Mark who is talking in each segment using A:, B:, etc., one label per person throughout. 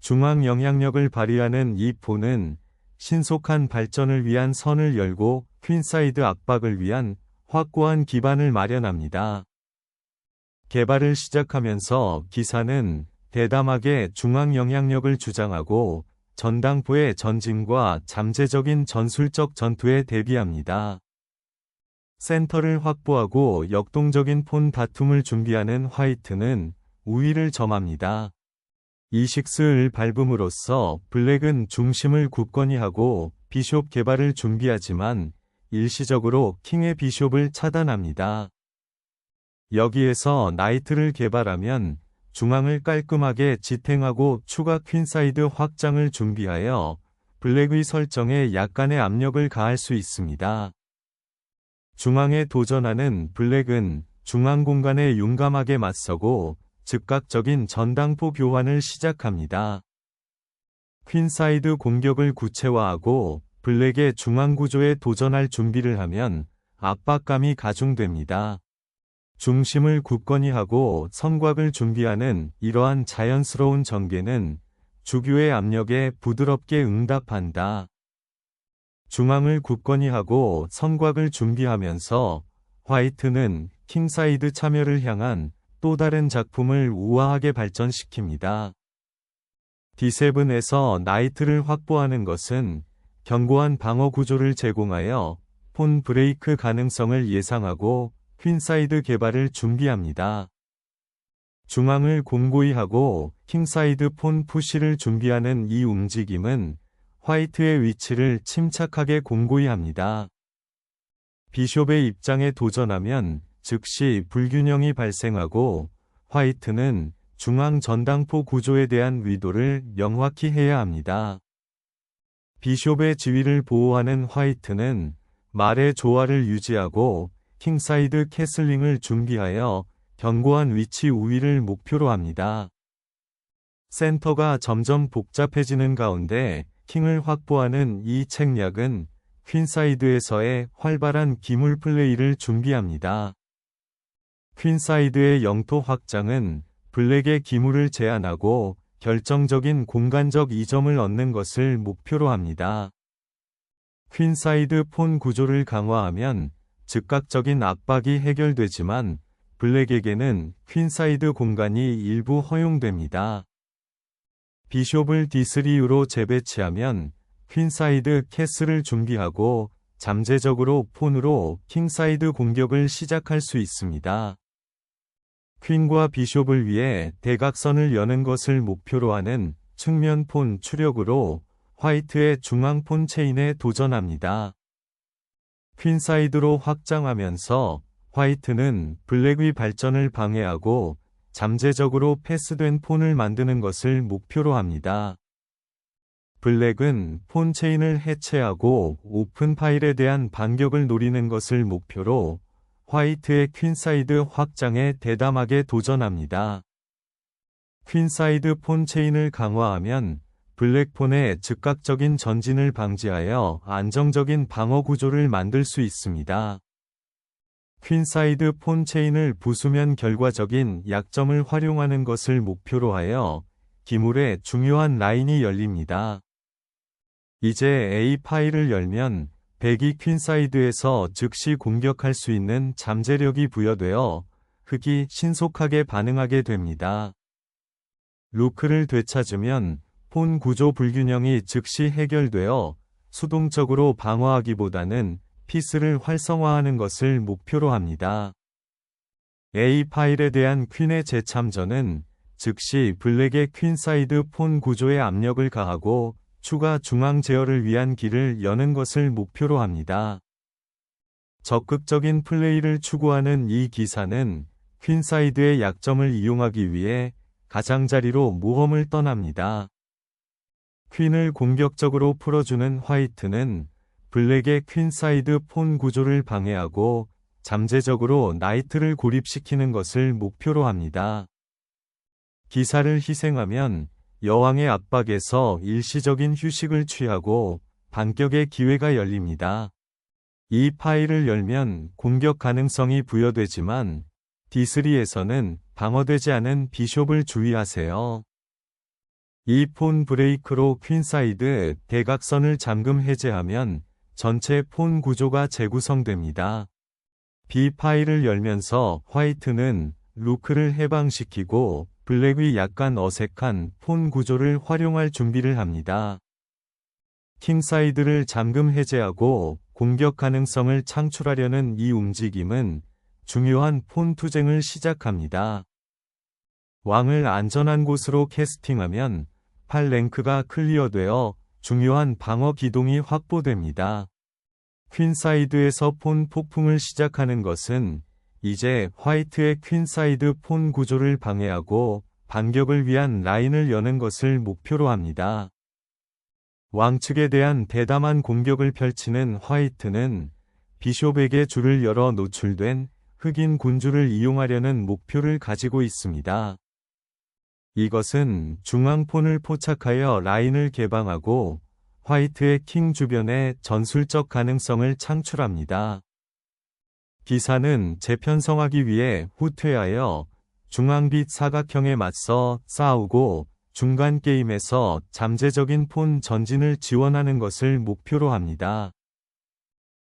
A: 중앙 영향력을 발휘하는 이 폰은 신속한 발전을 위한 선을 열고 퀸사이드 압박을 위한 확고한 기반을 마련합니다. 개발을 시작하면서 기사는 대담하게 중앙 영향력을 주장하고 전당포의 전진과 잠재적인 전술적 전투에 대비합니다. 센터를 확보하고 역동적인 폰 다툼을 준비하는 화이트는 우위를 점합니다. E6을 밟음으로써 블랙은 중심을 굳건히 하고 비숍 개발을 준비하지만 일시적으로 킹의 비숍을 차단합니다. 여기에서 나이트를 개발하면 중앙을 깔끔하게 지탱하고 추가 퀸사이드 확장을 준비하여 블랙의 설정에 약간의 압력을 가할 수 있습니다. 중앙에 도전하는 블랙은 중앙 공간에 용감하게 맞서고 즉각적인 전당포 교환을 시작합니다. 퀸사이드 공격을 구체화하고 블랙의 중앙 구조에 도전할 준비를 하면 압박감이 가중됩니다. 중심을 굳건히 하고 성곽을 준비하는 이러한 자연스러운 전개는 주교의 압력에 부드럽게 응답한다. 중앙을 굳건히 하고 성곽을 준비하면서 화이트는 킹사이드 참여를 향한 또 다른 작품을 우아하게 발전시킵니다. D7에서 나이트를 확보하는 것은 견고한 방어 구조를 제공하여 폰 브레이크 가능성을 예상하고 퀸사이드 개발을 준비합니다. 중앙을 공고히 하고 킹사이드 폰 푸시를 준비하는 이 움직임은 화이트의 위치를 침착하게 공고히 합니다. 비숍의 입장에 도전하면 즉시 불균형이 발생하고 화이트는 중앙 전당포 구조에 대한 의도를 명확히 해야 합니다. 비숍의 지위를 보호하는 화이트는 말의 조화를 유지하고 킹사이드 캐슬링을 준비하여 견고한 위치 우위를 목표로 합니다. 센터가 점점 복잡해지는 가운데 킹을 확보하는 이 책략은 퀸사이드에서의 활발한 기물 플레이를 준비합니다. 퀸사이드의 영토 확장은 블랙의 기물을 제한하고 결정적인 공간적 이점을 얻는 것을 목표로 합니다. 퀸사이드 폰 구조를 강화하면 즉각적인 압박이 해결되지만 블랙에게는 퀸사이드 공간이 일부 허용됩니다. 비숍을 D3로 재배치하면 퀸사이드 캐슬을 준비하고 잠재적으로 폰으로 킹사이드 공격을 시작할 수 있습니다. 퀸과 비숍을 위해 대각선을 여는 것을 목표로 하는 측면 폰 추력으로 화이트의 중앙 폰 체인에 도전합니다. 퀸사이드로 확장하면서 화이트는 블랙의 발전을 방해하고 잠재적으로 패스된 폰을 만드는 것을 목표로 합니다. 블랙은 폰 체인을 해체하고 오픈 파일에 대한 반격을 노리는 것을 목표로 화이트의 퀸사이드 확장에 대담하게 도전합니다. 퀸사이드 폰 체인을 강화하면 블랙폰의 즉각적인 전진을 방지하여 안정적인 방어 구조를 만들 수 있습니다. 퀸사이드 폰 체인을 부수면 결과적인 약점을 활용하는 것을 목표로 하여 기물의 중요한 라인이 열립니다. 이제 A 파일을 열면 백이 퀸사이드에서 즉시 공격할 수 있는 잠재력이 부여되어 흑이 신속하게 반응하게 됩니다. 루크를 되찾으면 폰 구조 불균형이 즉시 해결되어 수동적으로 방어하기보다는 피스를 활성화하는 것을 목표로 합니다. A 파일에 대한 퀸의 재참전은 즉시 블랙의 퀸사이드 폰 구조에 압력을 가하고 추가 중앙 제어를 위한 길을 여는 것을 목표로 합니다. 적극적인 플레이를 추구하는 이 기사는 퀸사이드의 약점을 이용하기 위해 가장자리로 모험을 떠납니다. 퀸을 공격적으로 풀어주는 화이트는 블랙의 퀸사이드 폰 구조를 방해하고 잠재적으로 나이트를 고립시키는 것을 목표로 합니다. 기사를 희생하면 여왕의 압박에서 일시적인 휴식을 취하고 반격의 기회가 열립니다. 이 파일을 열면 공격 가능성이 부여되지만 D3에서는 방어되지 않은 비숍을 주의하세요. 이 폰 브레이크로 퀸사이드 대각선을 잠금 해제하면 전체 폰 구조가 재구성됩니다. B 파일을 열면서 화이트는 루크를 해방시키고 블랙의 약간 어색한 폰 구조를 활용할 준비를 합니다. 킹사이드를 잠금 해제하고 공격 가능성을 창출하려는 이 움직임은 중요한 폰 투쟁을 시작합니다. 왕을 안전한 곳으로 캐스팅하면 팔 랭크가 클리어되어 중요한 방어 기동이 확보됩니다. 퀸사이드에서 폰 폭풍을 시작하는 것은 이제 화이트의 퀸사이드 폰 구조를 방해하고 반격을 위한 라인을 여는 것을 목표로 합니다. 왕측에 대한 대담한 공격을 펼치는 화이트는 비숍에게 줄을 열어 노출된 흑인 군주를 이용하려는 목표를 가지고 있습니다. 이것은 중앙폰을 포착하여 라인을 개방하고 화이트의 킹 주변에 전술적 가능성을 창출합니다. 기사는 재편성하기 위해 후퇴하여 중앙빛 사각형에 맞서 싸우고 중간 게임에서 잠재적인 폰 전진을 지원하는 것을 목표로 합니다.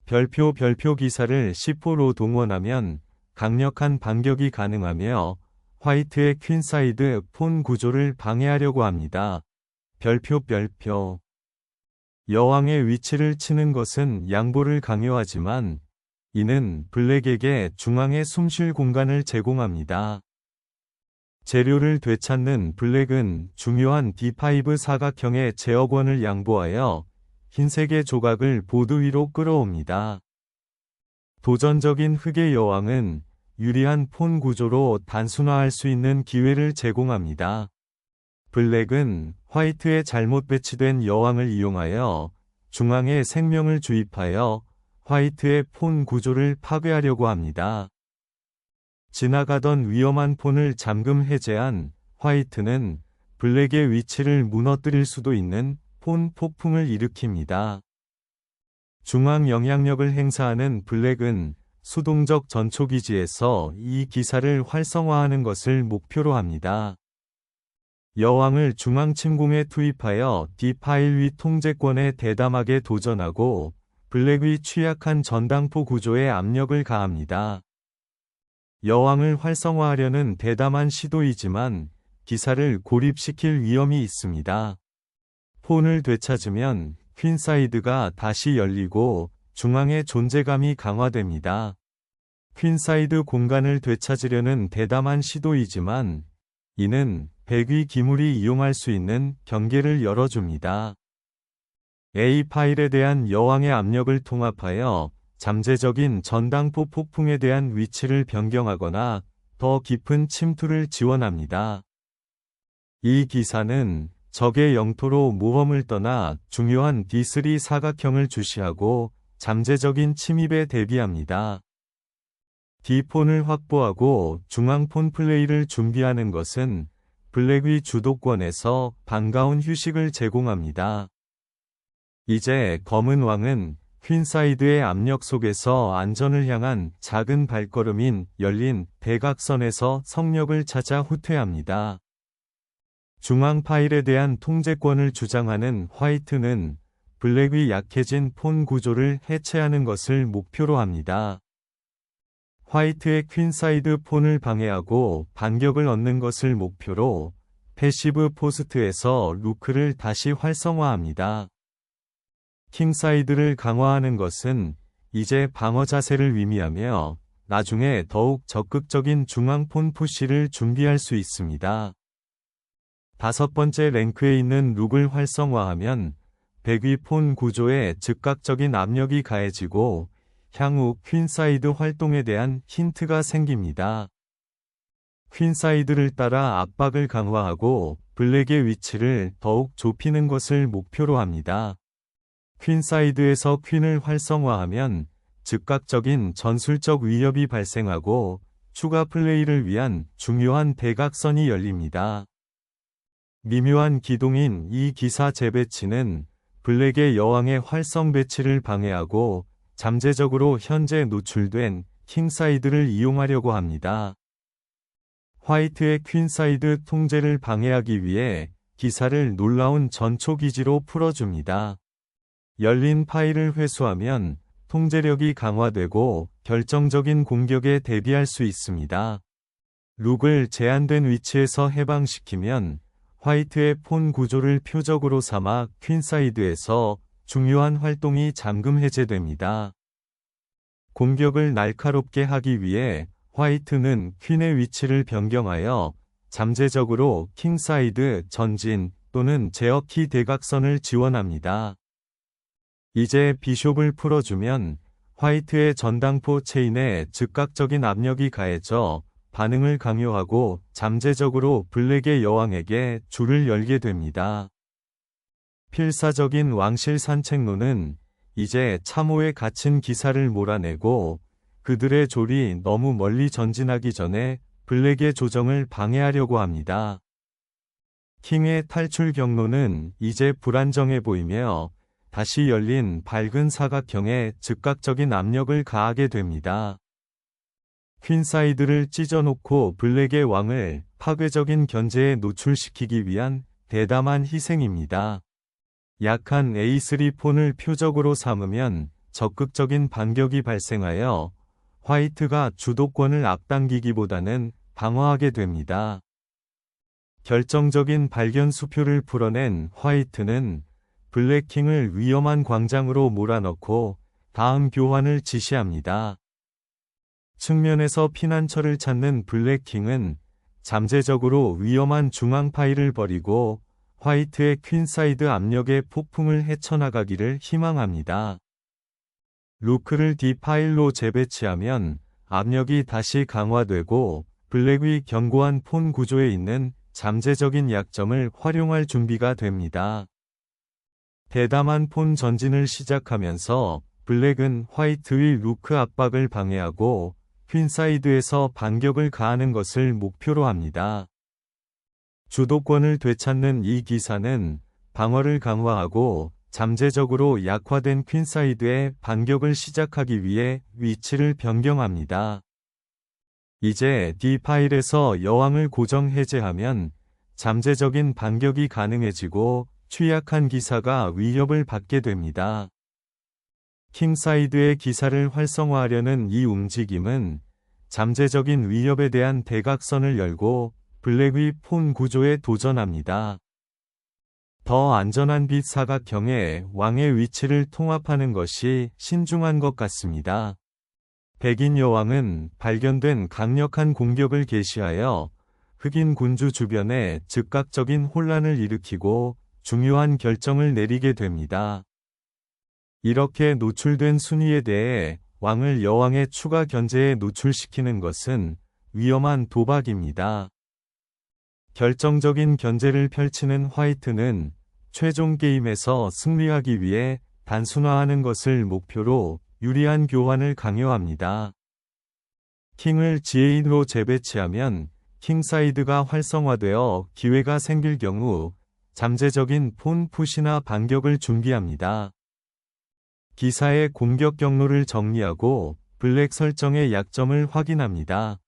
A: 별표 기사를 C4로 동원하면 강력한 반격이 가능하며 화이트의 퀸사이드 폰 구조를 방해하려고 합니다. 별표 여왕의 위치를 치는 것은 양보를 강요하지만 이는 블랙에게 중앙에 숨쉴 공간을 제공합니다. 재료를 되찾는 블랙은 중요한 D5 사각형의 제어권을 양보하여 흰색의 조각을 보드 위로 끌어옵니다. 도전적인 흑의 여왕은 유리한 폰 구조로 단순화할 수 있는 기회를 제공합니다. 블랙은 화이트의 잘못 배치된 여왕을 이용하여 중앙에 생명을 주입하여 화이트의 폰 구조를 파괴하려고 합니다. 지나가던 위험한 폰을 잠금 해제한 화이트는 블랙의 위치를 무너뜨릴 수도 있는 폰 폭풍을 일으킵니다. 중앙 영향력을 행사하는 블랙은 수동적 전초기지에서 이 기사를 활성화하는 것을 목표로 합니다. 여왕을 중앙 침공에 투입하여 D 파일 위 통제권에 대담하게 도전하고 블랙의 취약한 전당포 구조에 압력을 가합니다. 여왕을 활성화하려는 대담한 시도이지만 기사를 고립시킬 위험이 있습니다. 폰을 되찾으면 퀸사이드가 다시 열리고 중앙의 존재감이 강화됩니다. 퀸사이드 공간을 되찾으려는 대담한 시도이지만 이는 백의 기물이 이용할 수 있는 경계를 열어줍니다. A 파일에 대한 여왕의 압력을 통합하여 잠재적인 전당포 폭풍에 대한 위치를 변경하거나 더 깊은 침투를 지원합니다. 이 기사는 적의 영토로 모험을 떠나 중요한 D3 사각형을 주시하고 잠재적인 침입에 대비합니다. D폰을 확보하고 중앙폰 플레이를 준비하는 것은 블랙의 주도권에서 반가운 휴식을 제공합니다. 이제 검은 왕은 퀸사이드의 압력 속에서 안전을 향한 작은 발걸음인 열린 대각선에서 성력을 찾아 후퇴합니다. 중앙 파일에 대한 통제권을 주장하는 화이트는 블랙의 약해진 폰 구조를 해체하는 것을 목표로 합니다. 화이트의 퀸사이드 폰을 방해하고 반격을 얻는 것을 목표로 패시브 포스트에서 루크를 다시 활성화합니다. 킹사이드를 강화하는 것은 이제 방어 자세를 의미하며 나중에 더욱 적극적인 중앙폰 푸시를 준비할 수 있습니다. 다섯 번째 랭크에 있는 룩을 활성화하면 백의 폰 구조에 즉각적인 압력이 가해지고 향후 퀸사이드 활동에 대한 힌트가 생깁니다. 퀸사이드를 따라 압박을 강화하고 블랙의 위치를 더욱 좁히는 것을 목표로 합니다. 퀸사이드에서 퀸을 활성화하면 즉각적인 전술적 위협이 발생하고 추가 플레이를 위한 중요한 대각선이 열립니다. 미묘한 기동인 이 기사 재배치는 블랙의 여왕의 활성 배치를 방해하고 잠재적으로 현재 노출된 킹사이드를 이용하려고 합니다. 화이트의 퀸사이드 통제를 방해하기 위해 기사를 놀라운 전초기지로 풀어줍니다. 열린 파일을 회수하면 통제력이 강화되고 결정적인 공격에 대비할 수 있습니다. 룩을 제한된 위치에서 해방시키면 화이트의 폰 구조를 표적으로 삼아 퀸사이드에서 중요한 활동이 잠금 해제됩니다. 공격을 날카롭게 하기 위해 화이트는 퀸의 위치를 변경하여 잠재적으로 킹사이드 전진 또는 제어키 대각선을 지원합니다. 이제 비숍을 풀어주면 화이트의 전당포 체인에 즉각적인 압력이 가해져 반응을 강요하고 잠재적으로 블랙의 여왕에게 줄을 열게 됩니다. 필사적인 왕실 산책로는 이제 참호에 갇힌 기사를 몰아내고 그들의 졸이 너무 멀리 전진하기 전에 블랙의 조정을 방해하려고 합니다. 킹의 탈출 경로는 이제 불안정해 보이며 다시 열린 밝은 사각형에 즉각적인 압력을 가하게 됩니다. 퀸사이드를 찢어놓고 블랙의 왕을 파괴적인 견제에 노출시키기 위한 대담한 희생입니다. 약한 A3 폰을 표적으로 삼으면 적극적인 반격이 발생하여 화이트가 주도권을 앞당기기보다는 방어하게 됩니다. 결정적인 발견 수표를 풀어낸 화이트는 블랙킹을 위험한 광장으로 몰아넣고 다음 교환을 지시합니다. 측면에서 피난처를 찾는 블랙킹은 잠재적으로 위험한 중앙 파일을 버리고 화이트의 퀸사이드 압력의 폭풍을 헤쳐나가기를 희망합니다. 루크를 D 파일로 재배치하면 압력이 다시 강화되고 블랙의 견고한 폰 구조에 있는 잠재적인 약점을 활용할 준비가 됩니다. 대담한 폰 전진을 시작하면서 블랙은 화이트의 루크 압박을 방해하고 퀸사이드에서 반격을 가하는 것을 목표로 합니다. 주도권을 되찾는 이 기사는 방어를 강화하고 잠재적으로 약화된 퀸사이드의 반격을 시작하기 위해 위치를 변경합니다. 이제 D 파일에서 여왕을 고정 해제하면 잠재적인 반격이 가능해지고 취약한 기사가 위협을 받게 됩니다. 킹사이드의 기사를 활성화하려는 이 움직임은 잠재적인 위협에 대한 대각선을 열고 블랙의 폰 구조에 도전합니다. 더 안전한 빛 사각형에 왕의 위치를 통합하는 것이 신중한 것 같습니다. 백인 여왕은 발견된 강력한 공격을 개시하여 흑인 군주 주변에 즉각적인 혼란을 일으키고 중요한 결정을 내리게 됩니다. 이렇게 노출된 순위에 대해 왕을 여왕의 추가 견제에 노출시키는 것은 위험한 도박입니다. 결정적인 견제를 펼치는 화이트는 최종 게임에서 승리하기 위해 단순화하는 것을 목표로 유리한 교환을 강요합니다. 킹을 G8로 재배치하면 킹사이드가 활성화되어 기회가 생길 경우 잠재적인 폰 푸시나 반격을 준비합니다. 기사의 공격 경로를 정리하고 블랙 설정의 약점을 확인합니다.